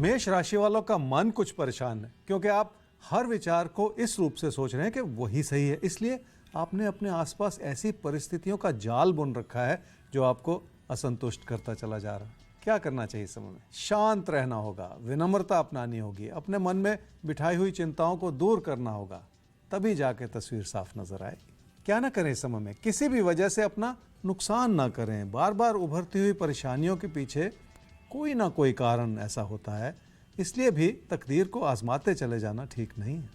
मेष राशि वालों का मन कुछ परेशान है क्योंकि आप हर विचार को इस रूप से सोच रहे हैं कि वही सही है। इसलिए आपने अपने आसपास ऐसी परिस्थितियों का जाल बुन रखा है जो आपको असंतुष्ट करता चला जा रहा है। क्या करना चाहिए इस समय में? शांत रहना होगा, विनम्रता अपनानी होगी, अपने मन में बिठाई हुई चिंताओं को दूर करना होगा, तभी जाके तस्वीर साफ नजर आएगी। क्या ना करें इस समय में? किसी भी वजह से अपना नुकसान ना करें। बार बार उभरती हुई परेशानियों के पीछे कोई ना कोई कारण ऐसा होता है, इसलिए भी तकदीर को आजमाते चले जाना ठीक नहीं है।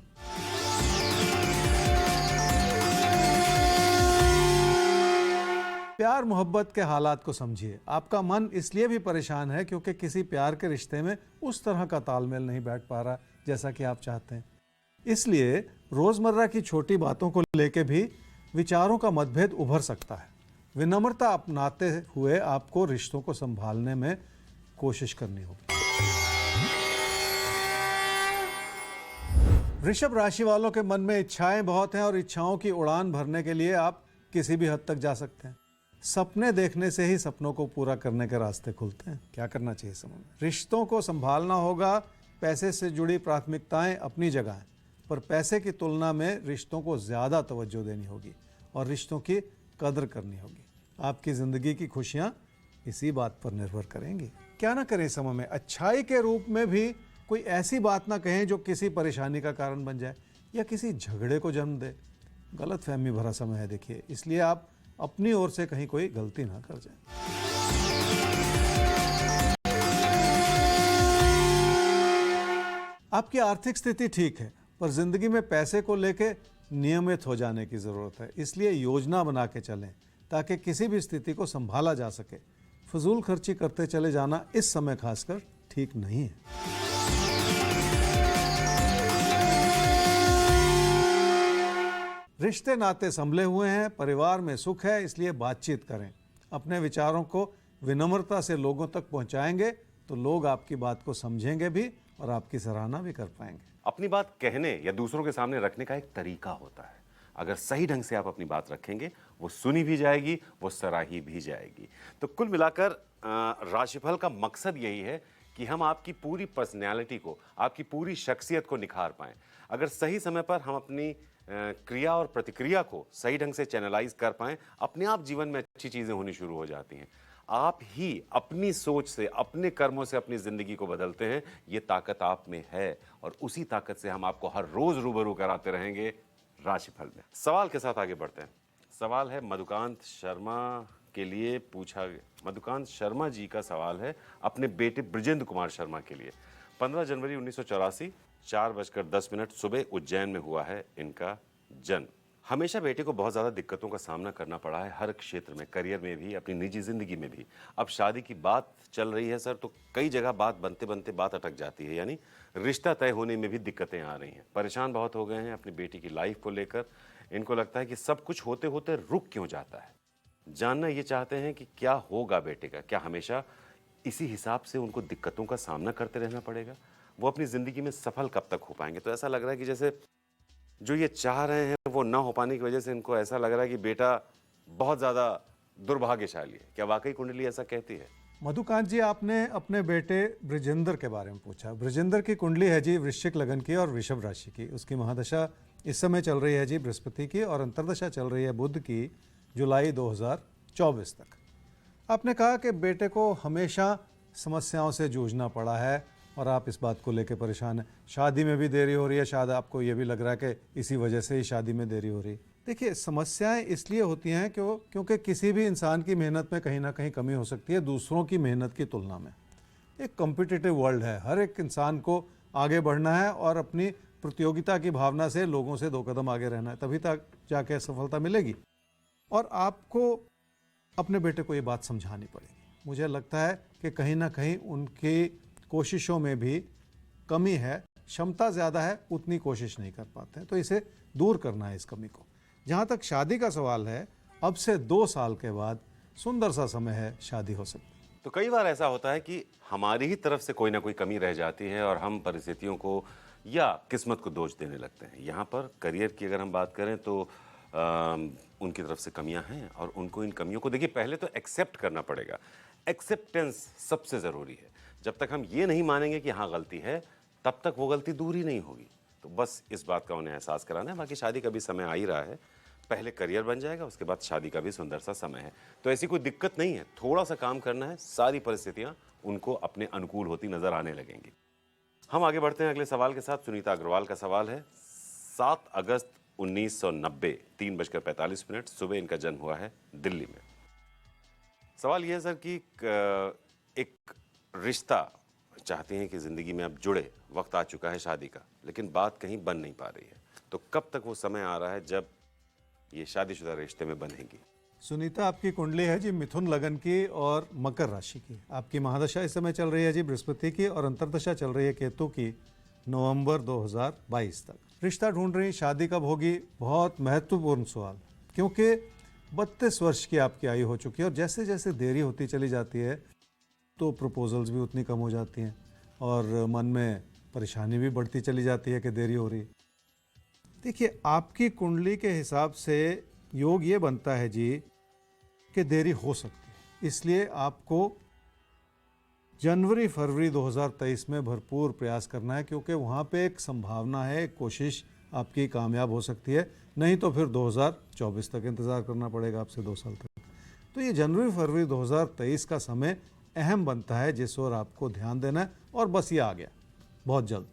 प्यार मोहब्बत के हालात को समझिए। आपका मन इसलिए भी परेशान है क्योंकि किसी प्यार के रिश्ते में उस तरह का तालमेल नहीं बैठ पा रहा जैसा कि आप चाहते हैं। इसलिए रोजमर्रा की छोटी बातों को लेकर भी विचारों का मतभेद उभर सकता है। विनम्रता अपनाते हुए आपको रिश्तों को संभालने में कोशिश करनी होगी। वृषभ राशि वालों के मन में इच्छाएं बहुत हैं और इच्छाओं की उड़ान भरने के लिए आप किसी भी हद तक जा सकते हैं। सपने देखने से ही सपनों को पूरा करने के रास्ते खुलते हैं। क्या करना चाहिए समय में? रिश्तों को संभालना होगा। पैसे से जुड़ी प्राथमिकताएं अपनी जगह हैं, पर पैसे की तुलना में रिश्तों को ज़्यादा तवज्जो देनी होगी और रिश्तों की कदर करनी होगी। आपकी ज़िंदगी की खुशियाँ इसी बात पर निर्भर करेंगी। क्या ना करें समय में? अच्छाई के रूप में भी कोई ऐसी बात ना कहें जो किसी परेशानी का कारण बन जाए या किसी झगड़े को जन्म दे। गलत फहमी भरा समय है देखिए, इसलिए आप अपनी ओर से कहीं कोई गलती ना कर जाए। आपकी आर्थिक स्थिति ठीक है, पर जिंदगी में पैसे को लेकर नियमित हो जाने की जरूरत है। इसलिए योजना बना के चलें ताकि किसी भी स्थिति को संभाला जा सके। फजूल खर्ची करते चले जाना इस समय खासकर ठीक नहीं है। रिश्ते नाते संभले हुए हैं, परिवार में सुख है, इसलिए बातचीत करें। अपने विचारों को विनम्रता से लोगों तक पहुंचाएंगे तो लोग आपकी बात को समझेंगे भी और आपकी सराहना भी कर पाएंगे। अपनी बात कहने या दूसरों के सामने रखने का एक तरीका होता है। अगर सही ढंग से आप अपनी बात रखेंगे, वो सुनी भी जाएगी, वो सराही भी जाएगी। तो कुल मिलाकर राशिफल का मकसद यही है कि हम आपकी पूरी पर्सनैलिटी को, आपकी पूरी शख्सियत को निखार पाएं। अगर सही समय पर हम अपनी क्रिया और प्रतिक्रिया को सही ढंग से चैनलाइज कर पाएं, अपने आप जीवन में अच्छी चीजें होनी शुरू हो जाती हैं। आप ही अपनी सोच से, अपने कर्मों से अपनी जिंदगी को बदलते हैं। ये ताकत आप में है और उसी ताकत से हम आपको हर रोज रूबरू कराते रहेंगे राशिफल में। सवाल के साथ आगे बढ़ते हैं। सवाल है मधुकांत शर्मा के लिए पूछा गया। मधुकांत शर्मा जी का सवाल है अपने बेटे बृजेंद्र कुमार शर्मा के लिए। 15 जनवरी 1984 4:10 सुबह उज्जैन में हुआ है इनका जन्म। हमेशा बेटे को बहुत ज़्यादा दिक्कतों का सामना करना पड़ा है, हर क्षेत्र में, करियर में भी, अपनी निजी ज़िंदगी में भी। अब शादी की बात चल रही है सर, तो कई जगह बात बनते बनते बात अटक जाती है, यानी रिश्ता तय होने में भी दिक्कतें आ रही हैं। परेशान बहुत हो गए हैं अपनी बेटी की लाइफ को लेकर। इनको लगता है कि सब कुछ होते होते रुक क्यों जाता है। जानना ये चाहते हैं कि क्या होगा बेटे का, क्या हमेशा इसी हिसाब से उनको दिक्कतों का सामना करते रहना पड़ेगा, वो अपनी ज़िंदगी में सफल कब तक हो पाएंगे। तो ऐसा लग रहा है कि जैसे जो ये चाह रहे हैं वो ना हो पाने की वजह से इनको ऐसा लग रहा है कि बेटा बहुत ज़्यादा दुर्भाग्यशाली है। क्या वाकई कुंडली ऐसा कहती है? मधुकांत जी, आपने अपने बेटे बृजेंद्र के बारे में पूछा। बृजेंद्र की कुंडली है जी वृश्चिक लगन की और वृषभ राशि की। उसकी महादशा इस समय चल रही है जी बृहस्पति की और अंतर्दशा चल रही है बुध की, जुलाई 2024 तक। आपने कहा कि बेटे को हमेशा समस्याओं से जूझना पड़ा है और आप इस बात को लेकर परेशान हैं। शादी में भी देरी हो रही है, शायद आपको ये भी लग रहा है कि इसी वजह से ही शादी में देरी हो रही है। देखिए, समस्याएं इसलिए होती हैं क्योंकि किसी भी इंसान की मेहनत में कहीं ना कहीं कमी हो सकती है दूसरों की मेहनत की तुलना में। एक कॉम्पिटिटिव वर्ल्ड है, हर एक इंसान को आगे बढ़ना है और अपनी प्रतियोगिता की भावना से लोगों से 2 कदम आगे रहना है, तभी तक जाके सफलता मिलेगी। और आपको अपने बेटे को ये बात समझानी पड़ेगी। मुझे लगता है कि कहीं ना कहीं उनकी कोशिशों में भी कमी है, क्षमता ज़्यादा है, उतनी कोशिश नहीं कर पाते हैं, तो इसे दूर करना है इस कमी को। जहाँ तक शादी का सवाल है, अब से 2 साल के बाद सुंदर सा समय है, शादी हो सकती है। तो कई बार ऐसा होता है कि हमारी ही तरफ से कोई ना कोई कमी रह जाती है और हम परिस्थितियों को या किस्मत को दोष देने लगते हैं। यहाँ पर करियर की अगर हम बात करें तो उनकी तरफ से कमियां हैं और उनको इन कमियों को देखिए पहले तो एक्सेप्ट करना पड़ेगा। एक्सेप्टेंस सबसे ज़रूरी है। जब तक हम ये नहीं मानेंगे कि हाँ गलती है, तब तक वो गलती दूर ही नहीं होगी। तो बस इस बात का उन्हें एहसास कराना है। बाकी शादी का भी समय आ ही रहा है, पहले करियर बन जाएगा, उसके बाद शादी का भी सुंदर सा समय है। तो ऐसी कोई दिक्कत नहीं है, थोड़ा सा काम करना है, सारी परिस्थितियां उनको अपने अनुकूल होती नजर आने लगेंगी। हम आगे बढ़ते हैं अगले सवाल के साथ। सुनीता अग्रवाल का सवाल है, 7 अगस्त 1990 3:45 सुबह इनका जन्म हुआ है दिल्ली में। सवाल यह है सर कि एक रिश्ता चाहते हैं कि जिंदगी में अब जुड़े, वक्त आ चुका है शादी का, लेकिन बात कहीं बन नहीं पा रही है। तो कब तक वो समय आ रहा है जब ये शादीशुदा रिश्ते में बंधेंगी? सुनीता, आपकी कुंडली है जी मिथुन लगन की और मकर राशि की। आपकी महादशा इस समय चल रही है जी बृहस्पति की, और अंतर्दशा चल रही है केतु की नवंबर 2022 तक। रिश्ता ढूंढ रही, शादी कब होगी? बहुत महत्वपूर्ण सवाल, क्योंकि 32 वर्ष की आपकी आयु हो चुकी है और जैसे जैसे देरी होती चली जाती है तो प्रपोजल्स भी उतनी कम हो जाती हैं और मन में परेशानी भी बढ़ती चली जाती है कि देरी हो रही। देखिए, आपकी कुंडली के हिसाब से योग ये बनता है जी कि देरी हो सकती है, इसलिए आपको जनवरी फरवरी 2023 में भरपूर प्रयास करना है, क्योंकि वहाँ पे एक संभावना है, एक कोशिश आपकी कामयाब हो सकती है। नहीं तो फिर 2024 तक इंतज़ार करना पड़ेगा आपसे, 2 साल तक। तो ये जनवरी फरवरी 2023 का समय अहम बनता है, जिस ओर आपको ध्यान देना है, और बस ये आ गया बहुत जल्द।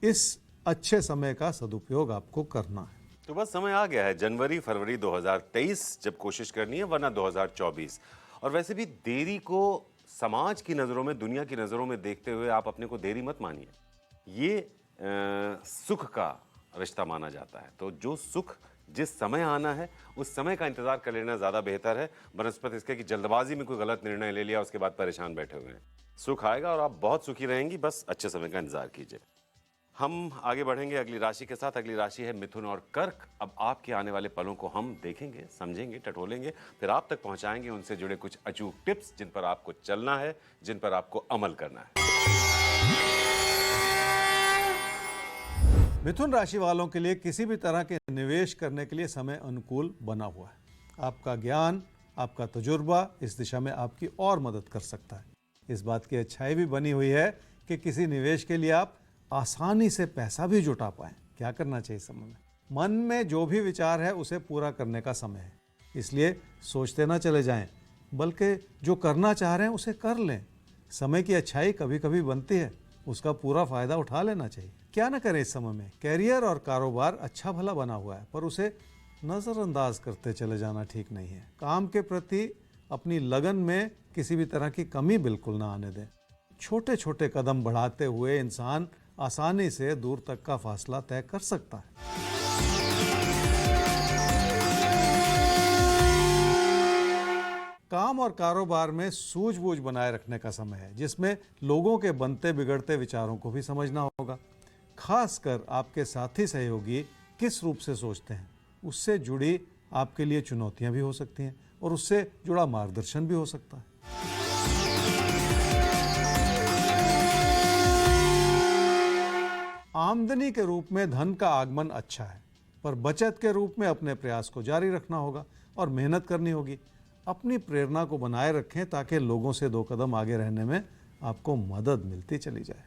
इस अच्छे समय का सदुपयोग आपको करना है। तो बस समय आ गया है, जनवरी फरवरी 2023 जब कोशिश करनी है, वरना 2024। और वैसे भी देरी को समाज की नज़रों में, दुनिया की नज़रों में देखते हुए आप अपने को देरी मत मानिए। ये सुख का रिश्ता माना जाता है। तो जो सुख जिस समय आना है उस समय का इंतजार कर लेना ज़्यादा बेहतर है, बनस्पत इसके कि जल्दबाजी में कोई गलत निर्णय ले लिया उसके बाद परेशान बैठे हुए हैं। सुख आएगा और आप बहुत सुखी रहेंगी, बस अच्छे समय का इंतजार कीजिए। हम आगे बढ़ेंगे अगली राशि के साथ। अगली राशि है मिथुन और कर्क। अब आपके आने वाले पलों को हम देखेंगे, समझेंगे, टटोलेंगे, फिर आप तक पहुंचाएंगे उनसे जुड़े कुछ अचूक टिप्स, जिन पर आपको चलना है, जिन पर आपको अमल करना है। मिथुन राशि वालों के लिए किसी भी तरह के निवेश करने के लिए समय अनुकूल बना हुआ है। आपका ज्ञान, आपका तजुर्बा इस दिशा में आपकी और मदद कर सकता है। इस बात की अच्छाई भी बनी हुई है कि किसी निवेश के लिए आप आसानी से पैसा भी जुटा पाएं। क्या करना चाहिए समय में? मन में जो भी विचार है उसे पूरा करने का समय है, इसलिए सोचते ना चले जाएं, बल्कि जो करना चाह रहे हैं उसे कर लें। समय की अच्छाई कभी कभी बनती है, उसका पूरा फायदा उठा लेना चाहिए। क्या ना करें इस समय में? कैरियर और कारोबार अच्छा भला बना हुआ है, पर उसे नज़रअंदाज करते चले जाना ठीक नहीं है। काम के प्रति अपनी लगन में किसी भी तरह की कमी बिल्कुल ना आने दें। छोटे छोटे कदम बढ़ाते हुए इंसान आसानी से दूर तक का फासला तय कर सकता है। काम और कारोबार में सूझबूझ बनाए रखने का समय है, जिसमें लोगों के बनते बिगड़ते विचारों को भी समझना होगा। खासकर आपके साथी सहयोगी किस रूप से सोचते हैं, उससे जुड़ी आपके लिए चुनौतियां भी हो सकती हैं और उससे जुड़ा मार्गदर्शन भी हो सकता है। आमदनी के रूप में धन का आगमन अच्छा है, पर बचत के रूप में अपने प्रयास को जारी रखना होगा और मेहनत करनी होगी। अपनी प्रेरणा को बनाए रखें ताकि लोगों से 2 कदम आगे रहने में आपको मदद मिलती चली जाए।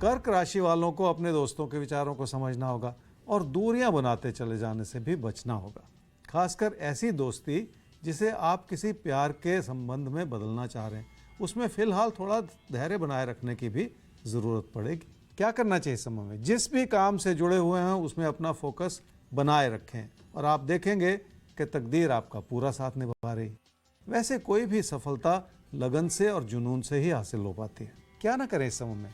कर्क राशि वालों को अपने दोस्तों के विचारों को समझना होगा और दूरियां बनाते चले जाने से भी बचना होगा। खासकर ऐसी दोस्ती जिसे आप किसी प्यार के संबंध में बदलना चाह रहे हैं, उसमें फिलहाल थोड़ा धैर्य बनाए रखने की भी ज़रूरत पड़ेगी। क्या करना चाहिए समय में? जिस भी काम से जुड़े हुए हैं उसमें अपना फोकस बनाए रखें और आप देखेंगे कि तकदीर आपका पूरा साथ निभा रही है। वैसे कोई भी सफलता लगन से और जुनून से ही हासिल हो पाती है। क्या ना करें इस समय में?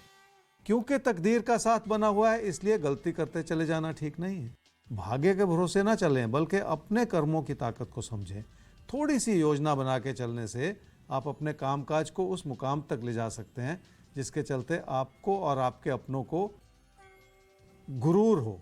क्योंकि तकदीर का साथ बना हुआ है, इसलिए गलती करते चले जाना ठीक नहीं है। भाग्य के भरोसे ना चलें, बल्कि अपने कर्मों की ताकत को समझें। थोड़ी सी योजना बना के चलने से आप अपने कामकाज को उस मुकाम तक ले जा सकते हैं जिसके चलते आपको और आपके अपनों को गुरूर हो।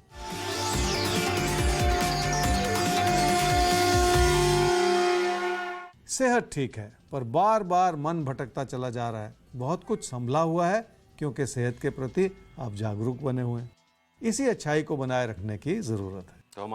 सेहत ठीक है, पर बार बार मन भटकता चला जा रहा है। बहुत कुछ संभला हुआ है, क्योंकि सेहत के प्रति आप जागरूक बने हुए हैं। इसी अच्छाई को बनाए रखने की जरूरत है। तो हम